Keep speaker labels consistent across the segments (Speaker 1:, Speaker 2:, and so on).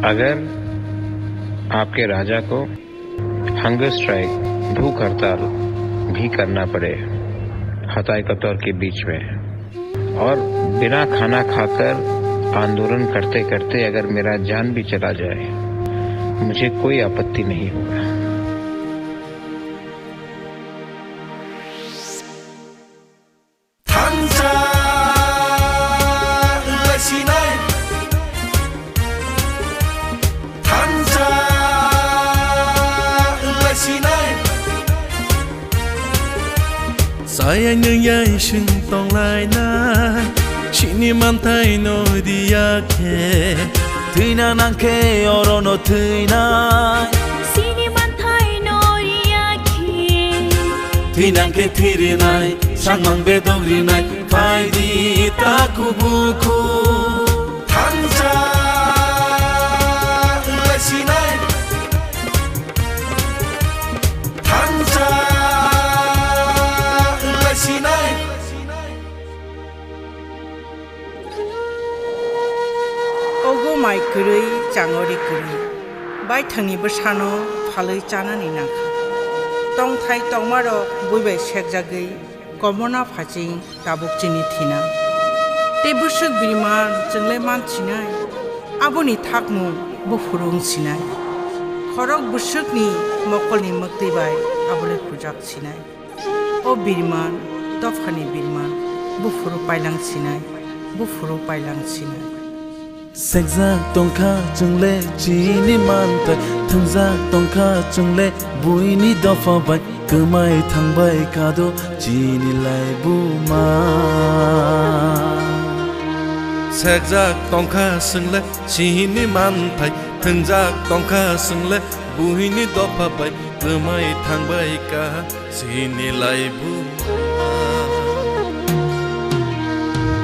Speaker 1: अगर आपके राजा को हंगर स्ट्राइक, भूख हड़ताल भी करना पड़े हताई कतौर के बीच में, और बिना खाना खाकर आंदोलन करते करते अगर मेरा जान भी चला जाए, मुझे कोई आपत्ति नहीं होगा।
Speaker 2: Sayang yang sing tong lai na, chini man thai no dia ke, thina nang ke oro no thina,
Speaker 3: chini man thai no dia ke,
Speaker 2: thina ke thiri nai, sang mang be dongri nai, phai di ta ku bu ku, thansa lasi nai, thansa.
Speaker 4: Ogo mai kurui jangori kurui, bai thangi bersano phalui chanani nangkha. Tong thai tong maro buibai sekjagui, komona phajing tabuk chini thina. Te busuk biriman jenglai mancinai, aboni thakmu bufurung sinai. Khorok busukni mokolni mukti bai abole khujak sinai. O biriman, dofhani biriman, bufuru pailang sinai, bufuru pailang sinai.
Speaker 2: Sekza tongkha jungle chini mantai, thangza tongkha jungle buini dofa bai, kemai thangbai kado chini lai buma. Sekza tongkha sungle chini mantai, thangza tongkha sungle buini dofa bai, kemai thangbai ka chini lai buma.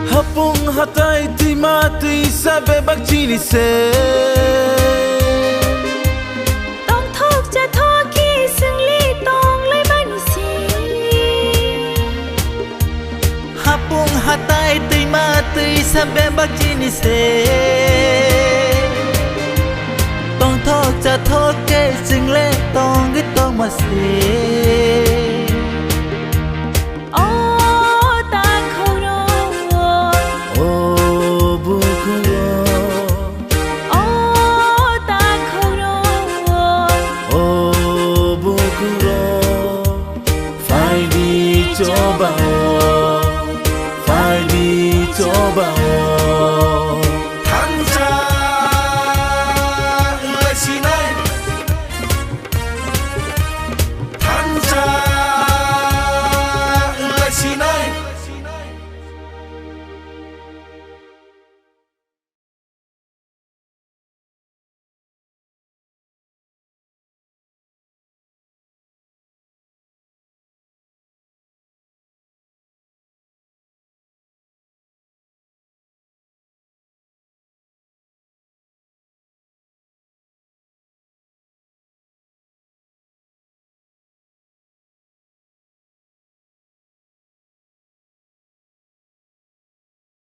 Speaker 2: Hapung hatai ti mati sabe bak chini se,
Speaker 3: tong thok cha thok ki sungli tong lai bani si.
Speaker 5: Hapung hatai ti mati sabe bak chini se, tong thok cha thok ke sungli tong ki tong ma se.